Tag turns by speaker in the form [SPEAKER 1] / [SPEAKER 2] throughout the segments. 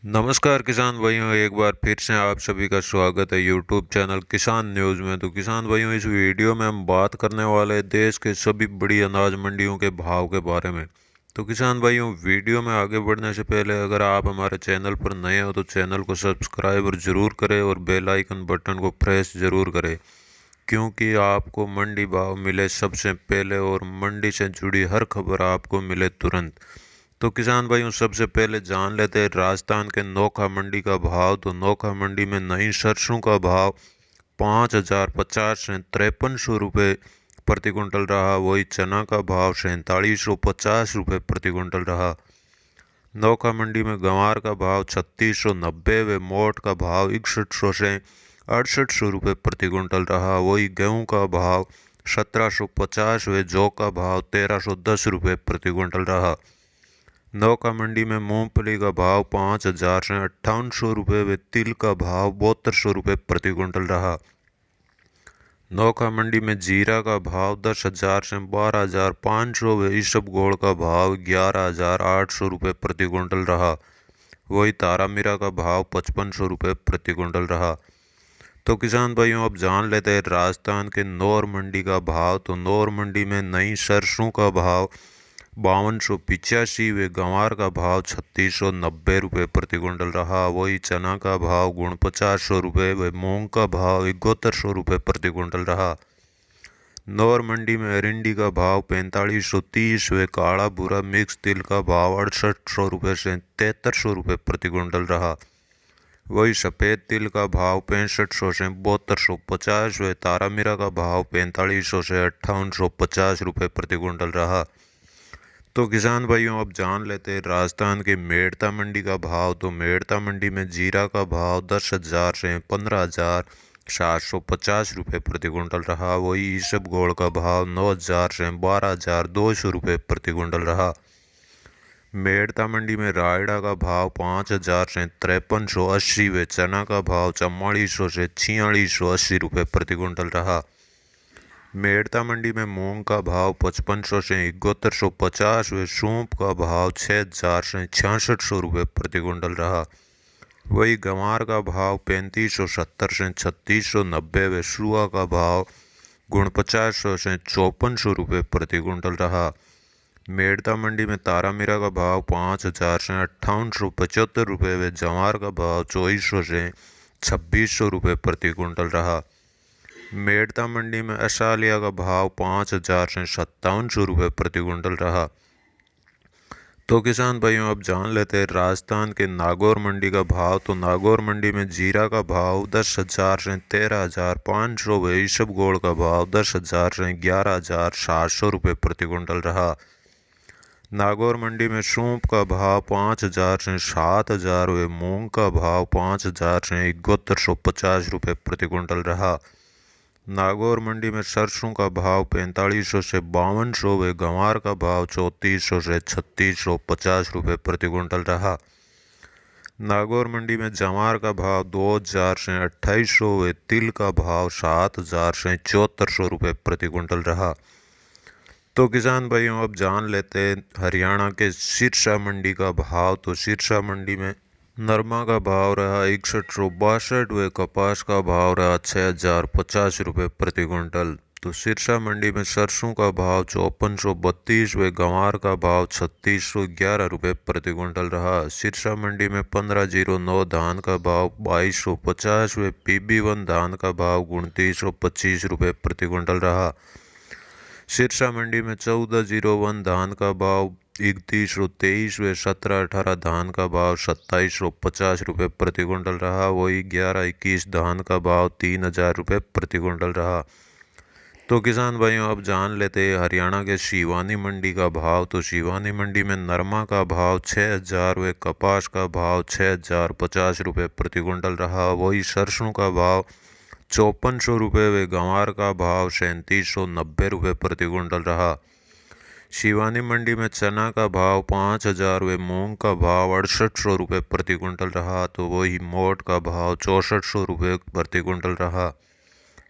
[SPEAKER 1] नमस्कार किसान भाइयों, एक बार फिर से आप सभी का स्वागत है यूट्यूब चैनल किसान न्यूज़ में। तो किसान भाइयों, इस वीडियो में हम बात करने वाले हैं देश के सभी बड़ी अनाज मंडियों के भाव के बारे में। तो किसान भाइयों, वीडियो में आगे बढ़ने से पहले अगर आप हमारे चैनल पर नए हो तो चैनल को सब्सक्राइब ज़रूर करें और बेल आइकन बटन को प्रेस ज़रूर करें, क्योंकि आपको मंडी भाव मिले सबसे पहले और मंडी से जुड़ी हर खबर आपको मिले तुरंत। तो किसान भाइयों, सबसे पहले जान लेते हैं राजस्थान के नोखा मंडी का भाव। तो नोखा मंडी में नई सरसों का भाव 5,050 से 5300 रुपये प्रति कुंटल रहा। वही चना का भाव 4750 रुपये प्रति कुंटल रहा। नोखा मंडी में गंवार का भाव 3690 व मोट का भाव 6100 से 6800 रुपये प्रति कुंटल रहा। वही गेहूँ का भाव 1750 व जौ का भाव 1310 रुपये प्रति कुंटल रहा। नौका मंडी में मूंगफली का भाव 5,000 से 5800 रुपये व तिल का भाव 7200 रुपये प्रति कुंटल रहा। नौका मंडी में जीरा का भाव 10,000 से 12,500 व इसबगोल का भाव 11,800 रुपये प्रति कुंटल रहा। वही तारा मीरा का भाव 5500 रुपये प्रति कुंटल रहा। तो किसान भाइयों, अब जान लेते हैं राजस्थान के नौर मंडी का भाव। तो नौर मंडी में नई सरसों का भाव 5285 व गंवार का भाव 3690 रुपये प्रति कुंटल रहा। वही चना का भाव 4900 रुपये व मूंग का भाव 7100 रुपये प्रति कुंटल रहा। नौर मंडी में अरिंडी का भाव 4530 व काला भूरा मिक्स तिल का भाव 6800 रुपये से 7300 रुपये प्रति कुंटल रहा। वही सफ़ेद तिल का भाव 6500 से 7250 व तारा मीरा का भाव 4500 से 5850 रुपये प्रति कुंटल रहा। तो किसान भाइयों, अब जान लेते हैं राजस्थान के मेड़ता मंडी का भाव। तो मेड़ता मंडी में जीरा का भाव 10,000 से 15,750 रुपये प्रति कुंटल रहा। वही इसबगोल का भाव 9,000 से 12,200 रुपये प्रति कुंटल रहा। मेड़ता मंडी में रायड़ा का भाव 5,000 से 5380 व चना का भाव 4400 से 4680 रुपये प्रति कुंटल रहा। मेड़ता मंडी में मूंग का भाव 5500 से 7150 व सूंप का भाव 6,000 से 6600 रुपये प्रति कुंटल रहा। वही गंवार का भाव 3570 से 3690 व सुआ का भाव 4900 से 5400 रुपये प्रति कुंटल रहा। मेड़ता मंडी में तारा मीरा का भाव 5,000 से 5875 रुपये व जवार का भाव 2400 से 2600 रुपये प्रति कुंटल रहा। मेड़ता मंडी में असालिया का भाव 5,000 से 5700 रुपये प्रति कुंटल रहा। तो किसान भाइयों, अब जान लेते हैं राजस्थान के नागौर मंडी का भाव। तो नागौर मंडी में जीरा का भाव 10,000 से 13,500 व इसबगोल का भाव 10,000 से 11,700 रुपये प्रति कुंटल रहा। नागौर मंडी में सूंप का भाव 5,000 से 7,000 व मूंग का भाव 5,000 से 7150 रुपये प्रति कुंटल रहा। नागौर मंडी में सरसों का भाव 4500 से 5200 व गंवार का भाव 3400 से 3650 रुपये प्रति कुंटल रहा। नागौर मंडी में जवार का भाव 2,000 से 2800 व तिल का भाव 7,000 से 7400 रुपये प्रति कुंटल रहा। तो किसान भाइयों, अब जान लेते हैं हरियाणा के सिरसा मंडी का भाव। तो सिरसा मंडी में नरमा का भाव रहा 6162 व कपास का भाव रहा 6,050 रुपये प्रति कुंटल। तो सिरसा मंडी में सरसों का भाव 5432 व गंवार का भाव 3611 रुपये प्रति कुंटल रहा। सिरसा मंडी में 1509 धान का भाव 2250 व PB1 धान का भाव 2925 रुपये प्रति कुंटल रहा। सिरसा मंडी में 1401 धान का भाव 3123 व 1718 धान का भाव 2750 रुपये प्रति कुंटल रहा। वही 1121 धान का भाव 3,000 रुपये प्रति कुंटल रहा। तो किसान भाइयों, अब जान लेते हैं हरियाणा के शिवानी मंडी का भाव। तो शिवानी मंडी में नरमा का भाव 6,000 व कपास का भाव 6,050 रुपये प्रति कुंटल रहा। वही सरसों का भाव 5400 रुपये व गंवार का भाव 3790 रुपये प्रति कुंटल रहा। शिवानी मंडी में चना का भाव 5,000 व मूंग का भाव 6800 रुपये प्रति कुंटल रहा। तो वही मोट का भाव 6400 रुपये प्रति कुंटल रहा।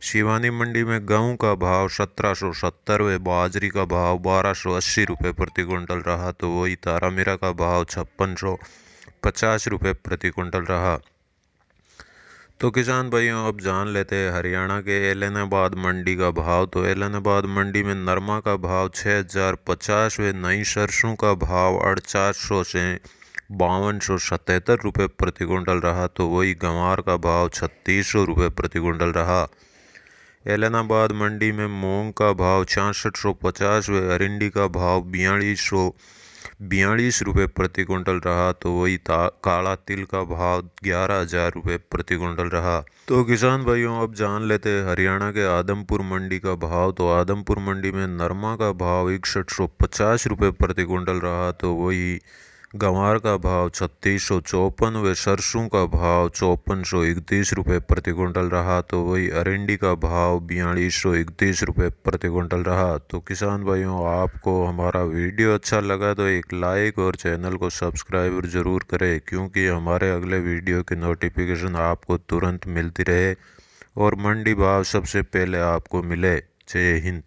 [SPEAKER 1] शिवानी मंडी में गेहूं का भाव 1770 व बाजरी का भाव 1280 रुपये प्रति कुंटल रहा। तो वही तारा मीरा का भाव 5600 50 रुपये प्रति कुंटल रहा। तो किसान भाइयों अब जान लेते हैं हरियाणा के एलनाबाद मंडी का भाव। तो एलनाबाद मंडी में नरमा का भाव 6050 व नई सरसों का भाव 4800 से 5277 रुपये प्रति कुंटल रहा। तो वही गंवार का भाव 3600 रुपये प्रति कुंटल रहा। एलनाबाद मंडी में मूंग का भाव 6650 व अरिंडी का भाव 4242 रुपये प्रति कुंटल रहा। तो वही काला तिल का भाव 11000 रुपये प्रति कुंटल रहा। तो किसान भाइयों अब जान लेते हैं हरियाणा के आदमपुर मंडी का भाव। तो आदमपुर मंडी में नरमा का भाव 6150 रुपये प्रति कुंटल रहा। तो वही गंवार का भाव 3654 व सरसों का भाव 5431 रुपये प्रति कुंटल रहा। तो वही अरंडी का भाव 4231 रुपये प्रति कुंटल रहा। तो किसान भाइयों आपको हमारा वीडियो अच्छा लगा तो एक लाइक और चैनल को सब्सक्राइब ज़रूर करें, क्योंकि हमारे अगले वीडियो की नोटिफिकेशन आपको तुरंत मिलती रहे और मंडी भाव सबसे पहले आपको मिले। जय हिंद।